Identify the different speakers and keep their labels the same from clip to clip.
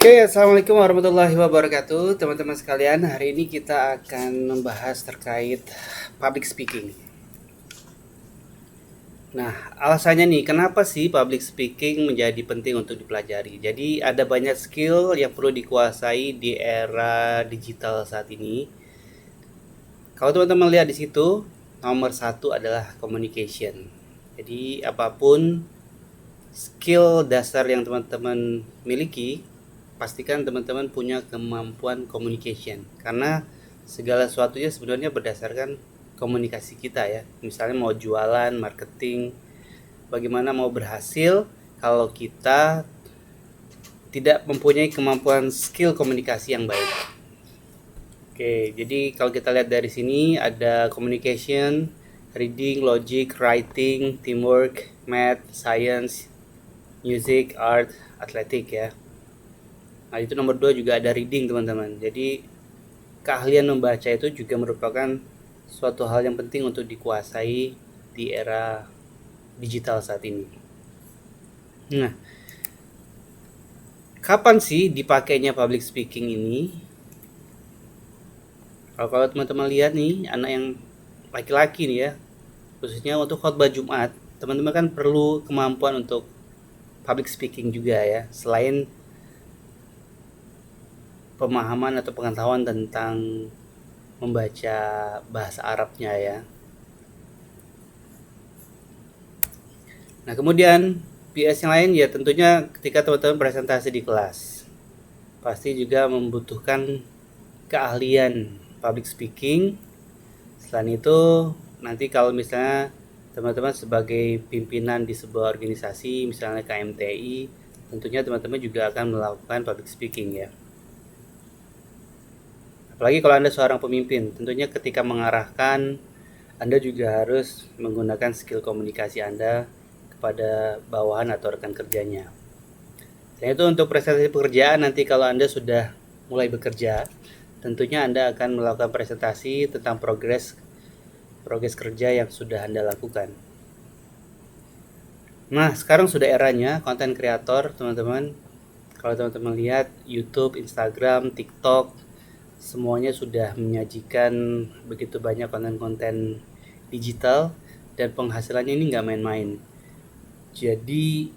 Speaker 1: Oke, assalamualaikum warahmatullahi wabarakatuh, teman-teman sekalian. Hari ini kita akan membahas terkait public speaking. Nah, alasannya nih, kenapa sih public speaking menjadi penting untuk dipelajari? Jadi, ada banyak skill yang perlu dikuasai di era digital saat ini. Kalau teman-teman lihat di situ, nomor satu adalah communication. Jadi, apapun skill dasar yang teman-teman miliki, pastikan teman-teman punya kemampuan communication, karena segala sesuatunya sebenarnya berdasarkan komunikasi kita ya. Misalnya mau jualan, marketing, bagaimana mau berhasil kalau kita tidak mempunyai kemampuan skill komunikasi yang baik. Oke, jadi kalau kita lihat dari sini ada communication, reading, logic, writing, teamwork, math, science, music, art, athletic ya. Nah, itu nomor 2 juga ada reading, teman-teman. Jadi keahlian membaca itu juga merupakan suatu hal yang penting untuk dikuasai di era digital saat ini. Nah, kapan sih dipakainya public speaking ini? Kalau teman-teman lihat nih, anak yang laki-laki nih ya, khususnya untuk khotbah Jumat, teman-teman kan perlu kemampuan untuk public speaking juga ya, selain pemahaman atau pengetahuan tentang membaca bahasa Arabnya ya. Nah, kemudian PS yang lain ya tentunya ketika teman-teman presentasi di kelas, pasti juga membutuhkan keahlian public speaking. Selain itu, nanti kalau misalnya teman-teman sebagai pimpinan di sebuah organisasi, misalnya KMTI, tentunya teman-teman juga akan melakukan public speaking ya. Apalagi kalau Anda seorang pemimpin, tentunya ketika mengarahkan, Anda juga harus menggunakan skill komunikasi Anda kepada bawahan atau rekan kerjanya. Dan itu untuk presentasi pekerjaan, nanti kalau Anda sudah mulai bekerja, tentunya Anda akan melakukan presentasi tentang progres kerja yang sudah Anda lakukan. Nah, sekarang sudah eranya konten kreator, teman-teman. Kalau teman-teman lihat YouTube, Instagram, TikTok, semuanya sudah menyajikan begitu banyak konten-konten digital, dan penghasilannya ini nggak main-main. Jadi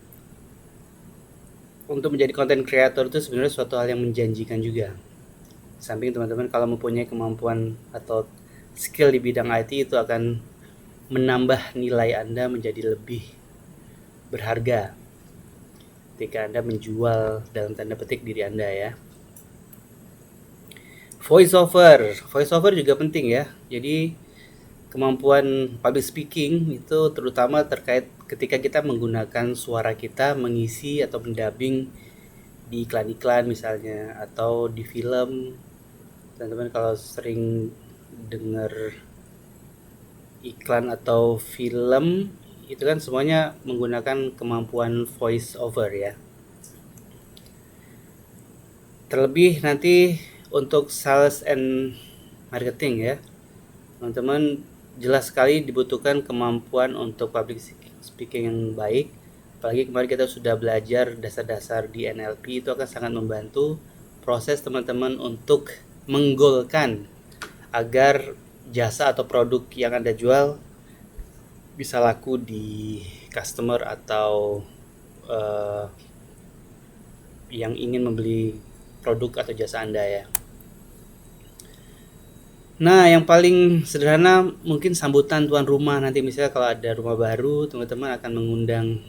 Speaker 1: untuk menjadi konten kreator itu sebenarnya suatu hal yang menjanjikan juga. Samping teman-teman kalau mempunyai kemampuan atau skill di bidang IT, itu akan menambah nilai Anda menjadi lebih berharga ketika Anda menjual dalam tanda petik diri Anda ya. Voice over juga penting ya. Jadi kemampuan public speaking itu terutama terkait ketika kita menggunakan suara kita mengisi atau mendubbing di iklan-iklan misalnya, atau di film. Teman-teman kalau sering dengar iklan atau film, itu kan semuanya menggunakan kemampuan voice over ya. Terlebih nanti untuk sales and marketing ya, teman-teman jelas sekali dibutuhkan kemampuan untuk public speaking yang baik. Apalagi kemarin kita sudah belajar dasar-dasar di NLP, itu akan sangat membantu proses teman-teman untuk menggolkan agar jasa atau produk yang Anda jual bisa laku di customer atau yang ingin membeli produk atau jasa Anda ya. Nah, yang paling sederhana mungkin sambutan tuan rumah. Nanti misalnya kalau ada rumah baru, teman-teman akan mengundang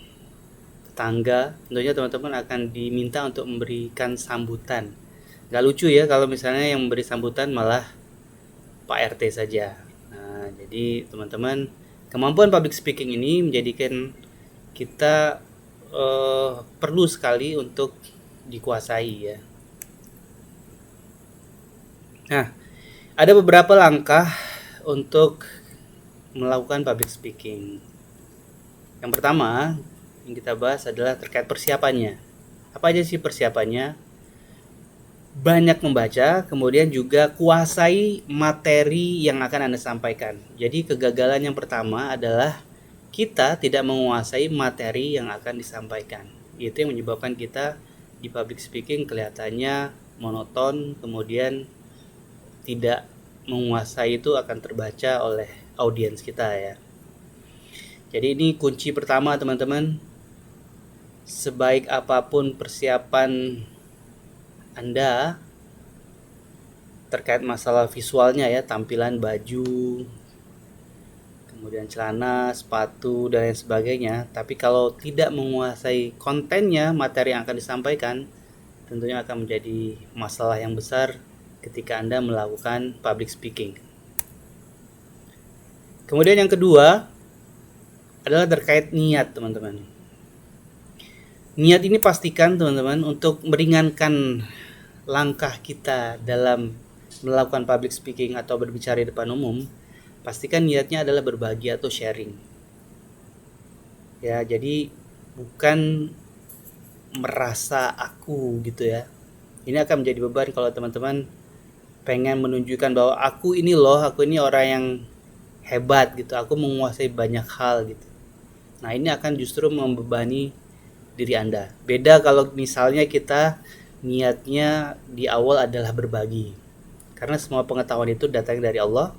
Speaker 1: tetangga, tentunya teman-teman akan diminta untuk memberikan sambutan. Gak lucu ya kalau misalnya yang memberi sambutan malah Pak RT saja. Nah, jadi teman-teman, kemampuan public speaking ini menjadikan kita perlu sekali untuk dikuasai ya. Nah, ada beberapa langkah untuk melakukan public speaking. Yang pertama yang kita bahas adalah terkait persiapannya. Apa aja sih persiapannya? Banyak membaca, kemudian juga kuasai materi yang akan Anda sampaikan. Jadi kegagalan yang pertama adalah kita tidak menguasai materi yang akan disampaikan. Itu yang menyebabkan kita di public speaking kelihatannya monoton, kemudian tidak menguasai, itu akan terbaca oleh audiens kita ya. Jadi ini kunci pertama teman-teman. Sebaik apapun persiapan Anda terkait masalah visualnya ya, tampilan baju, kemudian celana, sepatu, dan lain sebagainya, tapi kalau tidak menguasai kontennya, materi yang akan disampaikan, tentunya akan menjadi masalah yang besar ketika Anda melakukan public speaking. Kemudian yang kedua adalah terkait niat teman-teman. Niat ini pastikan teman-teman untuk meringankan langkah kita dalam melakukan public speaking atau berbicara di depan umum. Pastikan niatnya adalah berbagi atau sharing. Ya, jadi bukan merasa aku gitu ya. Ini akan menjadi beban kalau teman-teman pengen menunjukkan bahwa aku ini loh, aku ini orang yang hebat gitu, aku menguasai banyak hal gitu. Nah, ini akan justru membebani diri Anda. Beda kalau misalnya kita niatnya di awal adalah berbagi. Karena semua pengetahuan itu datang dari Allah,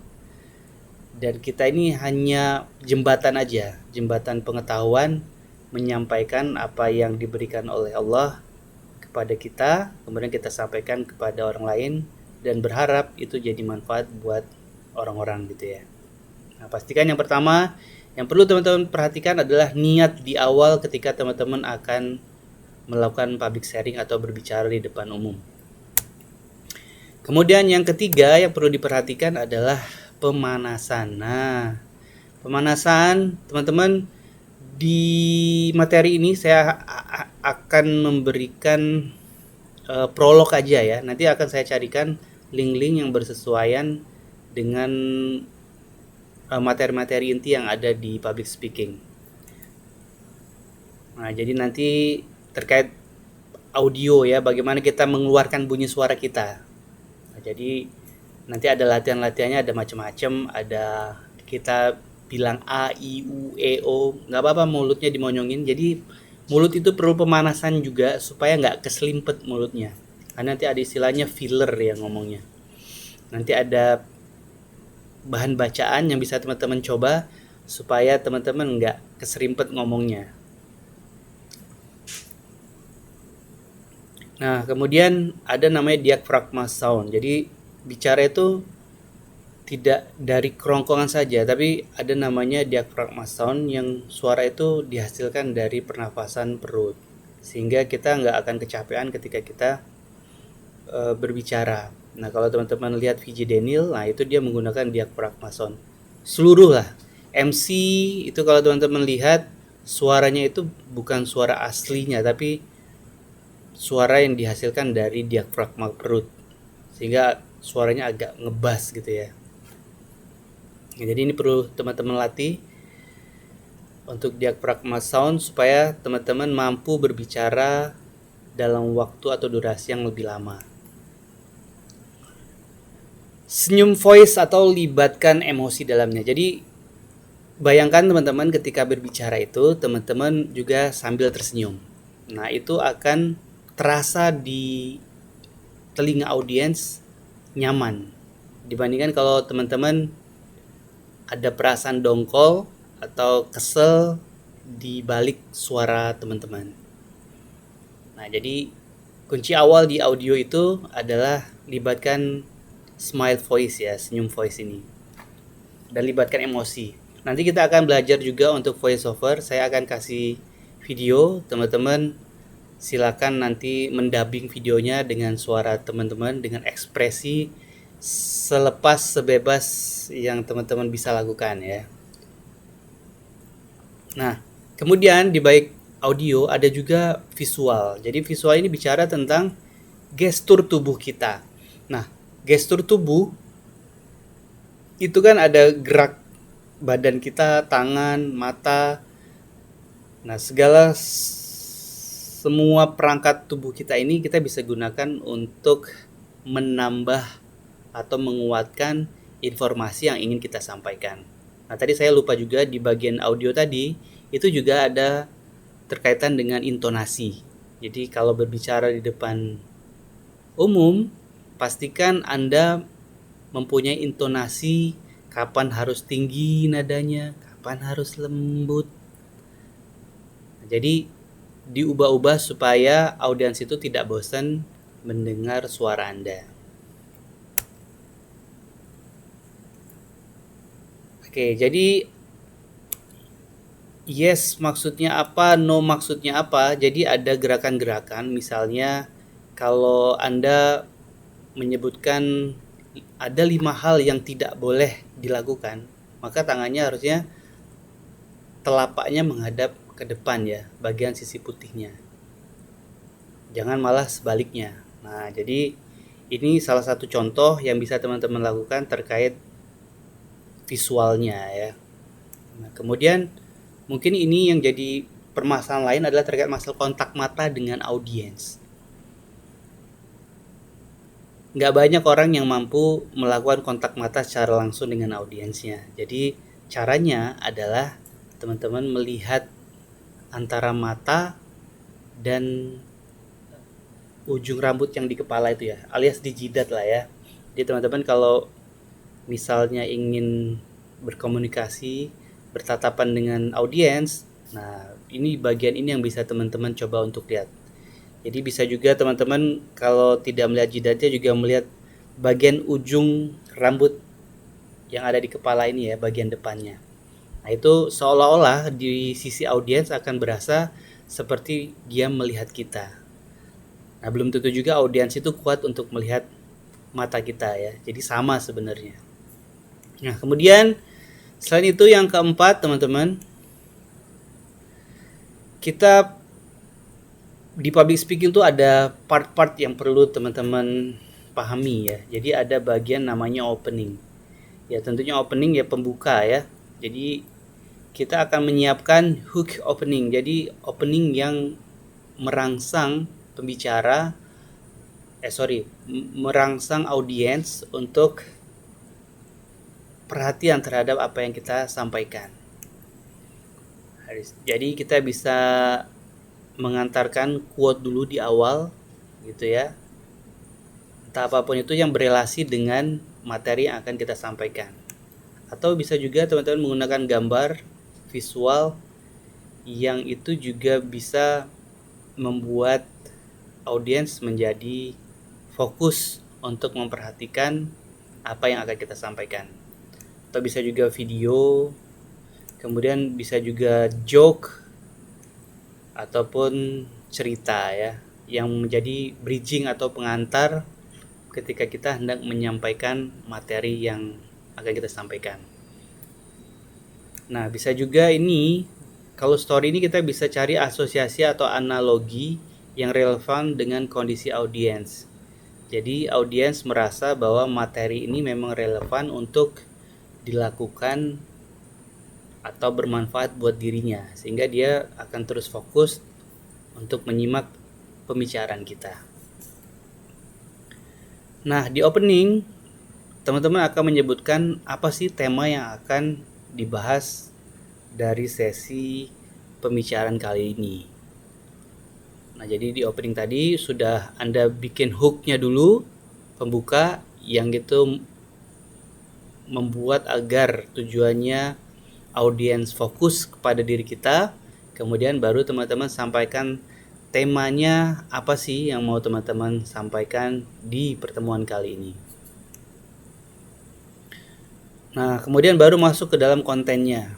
Speaker 1: dan kita ini hanya jembatan aja, jembatan pengetahuan menyampaikan apa yang diberikan oleh Allah kepada kita, kemudian kita sampaikan kepada orang lain dan berharap itu jadi manfaat buat orang-orang gitu ya. Nah, pastikan yang pertama yang perlu teman-teman perhatikan adalah niat di awal ketika teman-teman akan melakukan public sharing atau berbicara di depan umum. Kemudian yang ketiga yang perlu diperhatikan adalah pemanasan. Nah, pemanasan teman-teman, di materi ini saya akan memberikan prolog aja ya. Nanti akan saya carikan link-link yang bersesuaian dengan materi-materi inti yang ada di public speaking. Nah, jadi nanti terkait audio ya, bagaimana kita mengeluarkan bunyi suara kita. Nah, jadi nanti ada latihan-latihannya, ada macam-macam, ada kita bilang A, I, U, E, O, nggak apa-apa mulutnya dimonyongin. Jadi mulut itu perlu pemanasan juga supaya nggak keselimpet mulutnya. Karena nanti ada istilahnya filler ya ngomongnya. Nanti ada bahan bacaan yang bisa teman-teman coba supaya teman-teman nggak keserimpet ngomongnya. Nah, kemudian ada namanya diaphragma sound. Jadi bicara itu tidak dari kerongkongan saja, tapi ada namanya diaphragma sound yang suara itu dihasilkan dari pernafasan perut, sehingga kita nggak akan kecapean ketika kita berbicara. Nah, kalau teman-teman lihat VJ Daniel, nah itu dia menggunakan diaphragma sound. Seluruh lah MC itu kalau teman-teman lihat suaranya itu bukan suara aslinya, tapi suara yang dihasilkan dari diafragma perut, sehingga suaranya agak ngebas gitu ya. Nah, jadi ini perlu teman-teman latih untuk diaphragma sound supaya teman-teman mampu berbicara dalam waktu atau durasi yang lebih lama. Senyum voice atau libatkan emosi dalamnya. Jadi bayangkan teman-teman ketika berbicara itu teman-teman juga sambil tersenyum. Nah, itu akan terasa di telinga audiens nyaman dibandingkan kalau teman-teman ada perasaan dongkol atau kesel di balik suara teman-teman. Nah, jadi kunci awal di audio itu adalah libatkan smile voice ya, senyum voice ini, dan libatkan emosi. Nanti kita akan belajar juga untuk voice over. Saya akan kasih video, teman-teman silakan nanti mendubbing videonya dengan suara teman-teman, dengan ekspresi selepas sebebas yang teman-teman bisa lakukan ya. Nah, kemudian di balik audio ada juga visual. Jadi visual ini bicara tentang gestur tubuh kita. Nah, gestur tubuh itu kan ada gerak badan kita, tangan, mata. Nah, semua perangkat tubuh kita ini kita bisa gunakan untuk menambah atau menguatkan informasi yang ingin kita sampaikan. Nah, tadi saya lupa juga di bagian audio tadi itu juga ada terkaitan dengan intonasi. Jadi kalau berbicara di depan umum, pastikan Anda mempunyai intonasi kapan harus tinggi nadanya, kapan harus lembut. Jadi diubah-ubah supaya audiens itu tidak bosan mendengar suara Anda. Oke, jadi yes maksudnya apa, no maksudnya apa. Jadi ada gerakan-gerakan, misalnya kalau Anda menyebutkan ada 5 hal yang tidak boleh dilakukan, maka tangannya harusnya telapaknya menghadap ke depan ya, bagian sisi putihnya. Jangan malah sebaliknya. Nah, jadi ini salah satu contoh yang bisa teman-teman lakukan terkait visualnya ya. Nah, kemudian mungkin ini yang jadi permasalahan lain adalah terkait masalah kontak mata dengan audiens. Nggak banyak orang yang mampu melakukan kontak mata secara langsung dengan audiensnya. Jadi caranya adalah teman-teman melihat antara mata dan ujung rambut yang di kepala itu ya, alias di jidat lah ya. Jadi teman-teman kalau misalnya ingin berkomunikasi, bertatapan dengan audiens, nah ini bagian ini yang bisa teman-teman coba untuk lihat. Jadi bisa juga teman-teman kalau tidak melihat jidatnya juga melihat bagian ujung rambut yang ada di kepala ini ya, bagian depannya. Nah itu seolah-olah di sisi audiens akan berasa seperti dia melihat kita. Nah belum tentu juga audiens itu kuat untuk melihat mata kita ya, jadi sama sebenarnya. Nah kemudian selain itu yang keempat teman-teman, kita di public speaking tuh ada part-part yang perlu teman-teman pahami ya. Jadi ada bagian namanya opening. Ya tentunya opening ya pembuka ya. Jadi kita akan menyiapkan hook opening. Jadi opening yang merangsang pembicara merangsang audiens untuk perhatian terhadap apa yang kita sampaikan. Jadi kita bisa mengantarkan quote dulu di awal gitu ya, entah apapun itu yang berelasi dengan materi yang akan kita sampaikan, atau bisa juga teman-teman menggunakan gambar visual yang itu juga bisa membuat audiens menjadi fokus untuk memperhatikan apa yang akan kita sampaikan. Atau bisa juga video, kemudian bisa juga joke ataupun cerita ya, yang menjadi bridging atau pengantar ketika kita hendak menyampaikan materi yang akan kita sampaikan. Nah bisa juga ini, kalau story ini kita bisa cari asosiasi atau analogi yang relevan dengan kondisi audiens. Jadi audiens merasa bahwa materi ini memang relevan untuk dilakukan atau bermanfaat buat dirinya, sehingga dia akan terus fokus untuk menyimak pembicaraan kita. Nah, di opening teman-teman akan menyebutkan apa sih tema yang akan dibahas dari sesi pembicaraan kali ini. Nah, jadi di opening tadi sudah Anda bikin hooknya dulu, pembuka, yang gitu membuat agar tujuannya audiens fokus kepada diri kita. Kemudian baru teman-teman sampaikan temanya apa sih yang mau teman-teman sampaikan di pertemuan kali ini. Nah kemudian baru masuk ke dalam kontennya.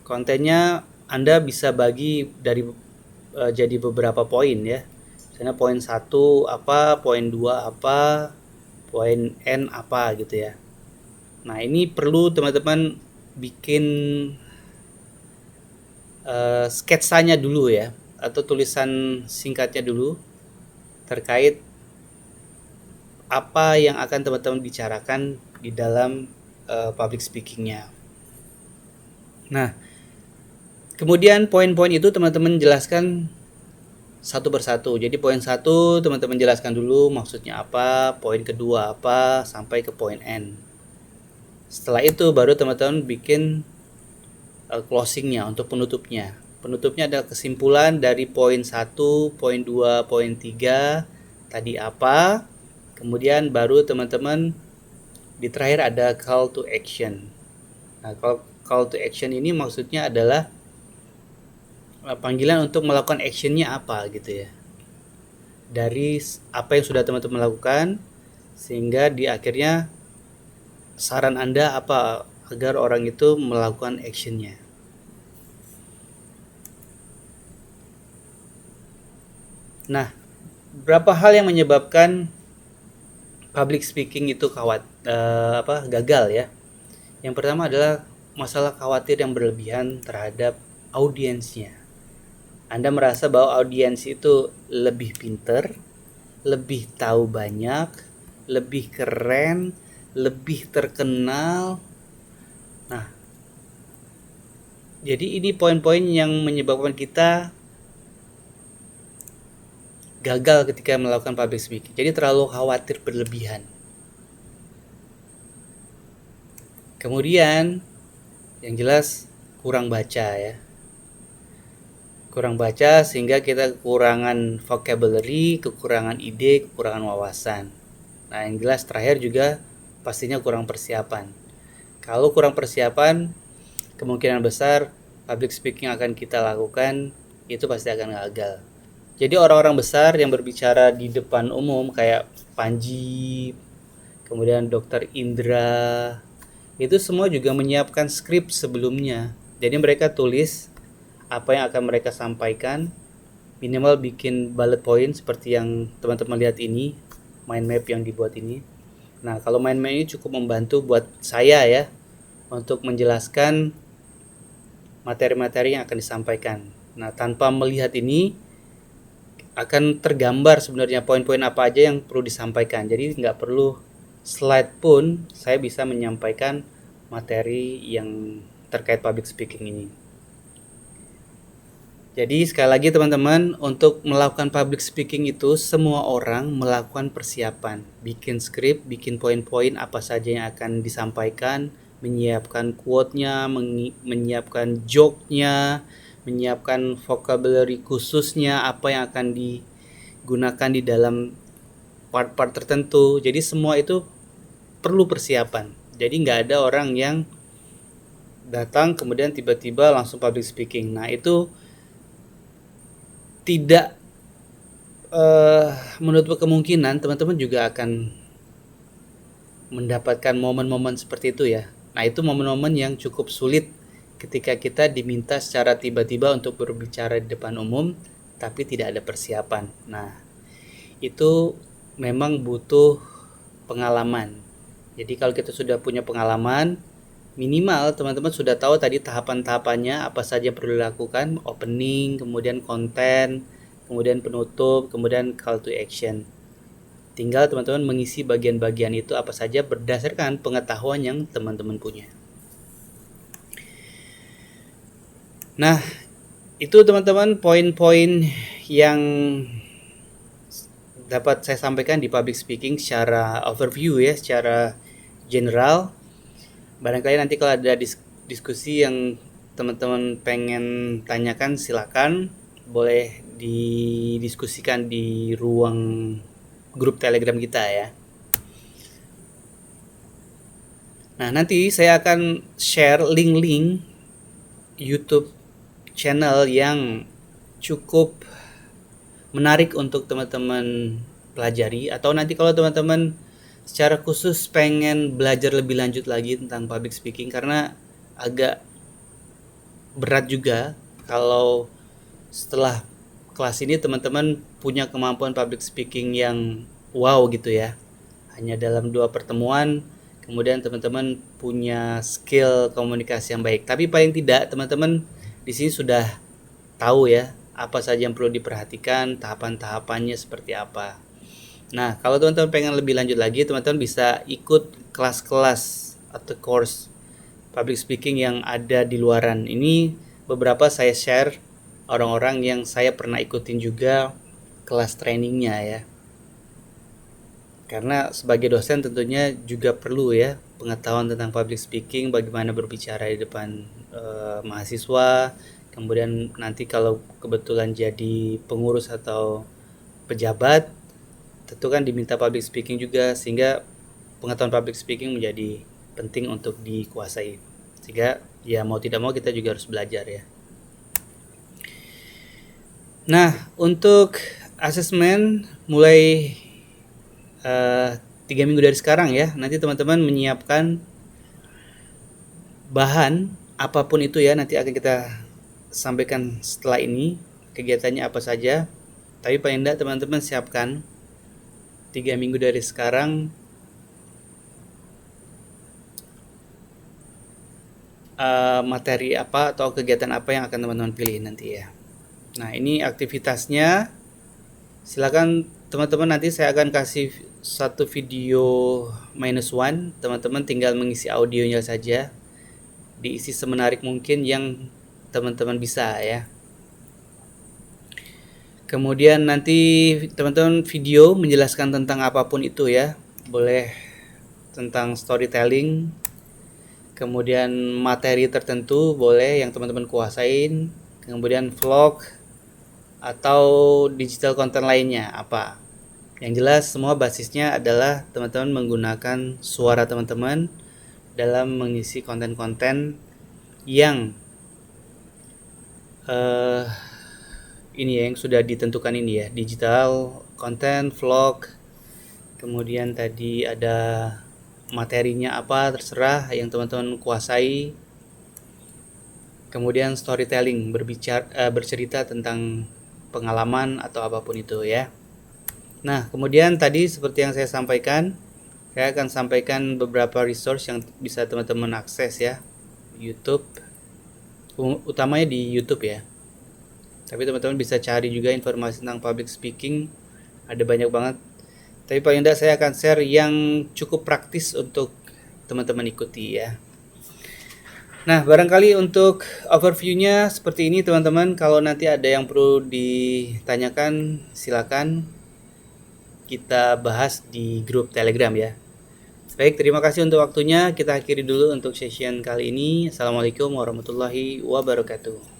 Speaker 1: Kontennya Anda bisa bagi dari jadi beberapa poin ya. Misalnya poin 1 apa, poin 2 apa, poin N apa gitu ya. Nah ini perlu teman-teman bikin sketsanya dulu ya, atau tulisan singkatnya dulu terkait apa yang akan teman-teman bicarakan di dalam public speakingnya. Nah kemudian poin-poin itu teman-teman jelaskan satu persatu. Jadi poin 1 teman-teman jelaskan dulu maksudnya apa, poin kedua apa, sampai ke poin N. Setelah itu baru teman-teman bikin closingnya untuk penutupnya. Penutupnya adalah kesimpulan dari poin 1, poin 2, poin 3 tadi apa. Kemudian baru teman-teman di terakhir ada call to action. Nah, call to action ini maksudnya adalah panggilan untuk melakukan actionnya apa gitu ya. Dari apa yang sudah teman-teman lakukan, sehingga di akhirnya saran Anda apa agar orang itu melakukan actionnya. Nah, berapa hal yang menyebabkan public speaking itu gagal ya. Yang pertama adalah masalah khawatir yang berlebihan terhadap audiensnya. Anda merasa bahwa audiens itu lebih pinter, lebih tahu banyak, lebih keren, lebih terkenal. Nah, jadi ini poin-poin yang menyebabkan kita gagal ketika melakukan public speaking. Jadi terlalu khawatir berlebihan. Kemudian yang jelas kurang baca ya. Kurang baca sehingga kita kekurangan vocabulary, kekurangan ide, kekurangan wawasan. Nah, yang jelas terakhir juga pastinya kurang persiapan. Kalau kurang persiapan, kemungkinan besar public speaking akan kita lakukan itu pasti akan gagal. Jadi orang-orang besar yang berbicara di depan umum kayak Panji, kemudian Dr. Indra, itu semua juga menyiapkan skrip sebelumnya. Jadi mereka tulis apa yang akan mereka sampaikan, minimal bikin bullet point seperti yang teman-teman lihat ini, mind map yang dibuat ini. Nah, kalau mind map ini cukup membantu buat saya ya untuk menjelaskan materi-materi yang akan disampaikan. Nah, tanpa melihat ini akan tergambar sebenarnya poin-poin apa aja yang perlu disampaikan. Jadi nggak perlu slide pun saya bisa menyampaikan materi yang terkait public speaking ini. Jadi sekali lagi teman-teman, untuk melakukan public speaking itu semua orang melakukan persiapan, bikin skrip, bikin poin-poin apa saja yang akan disampaikan, menyiapkan quote-nya, menyiapkan joke-nya, menyiapkan vocabulary khususnya, apa yang akan digunakan di dalam part-part tertentu. Jadi semua itu perlu persiapan. Jadi nggak ada orang yang datang kemudian tiba-tiba langsung public speaking. Nah, itu tidak menutup kemungkinan teman-teman juga akan mendapatkan momen-momen seperti itu ya. Nah, itu momen-momen yang cukup sulit ketika kita diminta secara tiba-tiba untuk berbicara di depan umum tapi tidak ada persiapan. Nah, itu memang butuh pengalaman. Jadi kalau kita sudah punya pengalaman, minimal teman-teman sudah tahu tadi tahapan-tahapannya apa saja perlu dilakukan, opening, kemudian konten, kemudian penutup, kemudian call to action. Tinggal teman-teman mengisi bagian-bagian itu apa saja berdasarkan pengetahuan yang teman-teman punya. Nah, itu teman-teman poin-poin yang dapat saya sampaikan di public speaking secara overview ya, secara general. Barangkali nanti kalau ada diskusi yang teman-teman pengen tanyakan, silakan boleh didiskusikan di ruang grup Telegram kita ya. Nah, nanti saya akan share link-link YouTube channel yang cukup menarik untuk teman-teman pelajari, atau nanti kalau teman-teman secara khusus pengen belajar lebih lanjut lagi tentang public speaking, karena agak berat juga kalau setelah kelas ini teman-teman punya kemampuan public speaking yang wow gitu ya. Hanya dalam 2 pertemuan kemudian teman-teman punya skill komunikasi yang baik. Tapi paling tidak teman-teman di sini sudah tahu ya apa saja yang perlu diperhatikan, tahapan-tahapannya seperti apa. Nah, kalau teman-teman pengen lebih lanjut lagi, teman-teman bisa ikut kelas-kelas atau course public speaking yang ada di luaran. Ini beberapa saya share orang-orang yang saya pernah ikutin juga kelas trainingnya ya. Karena sebagai dosen tentunya juga perlu ya pengetahuan tentang public speaking, bagaimana berbicara di depan mahasiswa, Kemudian nanti kalau kebetulan jadi pengurus atau pejabat, tentu kan diminta public speaking juga, sehingga pengetahuan public speaking menjadi penting untuk dikuasai. Sehingga ya mau tidak mau kita juga harus belajar ya. Nah, untuk asesmen mulai 3 minggu dari sekarang ya, nanti teman-teman menyiapkan bahan apapun itu ya, nanti akan kita sampaikan setelah ini kegiatannya apa saja. Tapi paling tidak teman-teman siapkan 3 minggu dari sekarang materi apa atau kegiatan apa yang akan teman-teman pilih nanti ya. Nah, ini aktivitasnya. Silakan teman-teman, nanti saya akan kasih satu video -1. Teman-teman tinggal mengisi audionya saja, diisi semenarik mungkin yang teman-teman bisa ya. Kemudian nanti teman-teman video menjelaskan tentang apapun itu ya, boleh tentang storytelling, kemudian materi tertentu boleh yang teman-teman kuasain, kemudian vlog atau digital content lainnya apa. Yang jelas semua basisnya adalah teman-teman menggunakan suara teman-teman dalam mengisi konten-konten yang ini ya, yang sudah ditentukan ini ya, digital content, vlog, kemudian tadi ada materinya apa terserah yang teman-teman kuasai, kemudian storytelling, bercerita tentang pengalaman atau apapun itu ya. Nah, kemudian tadi seperti yang saya sampaikan, saya akan sampaikan beberapa resource yang bisa teman-teman akses ya, YouTube, utamanya di YouTube ya. Tapi teman-teman bisa cari juga informasi tentang public speaking, ada banyak banget. Tapi paling tidak saya akan share yang cukup praktis untuk teman-teman ikuti ya. Nah, barangkali untuk overview-nya seperti ini teman-teman. Kalau nanti ada yang perlu ditanyakan, silakan kita bahas di grup Telegram ya. Baik, terima kasih untuk waktunya. Kita akhiri dulu untuk session kali ini. Assalamualaikum warahmatullahi wabarakatuh.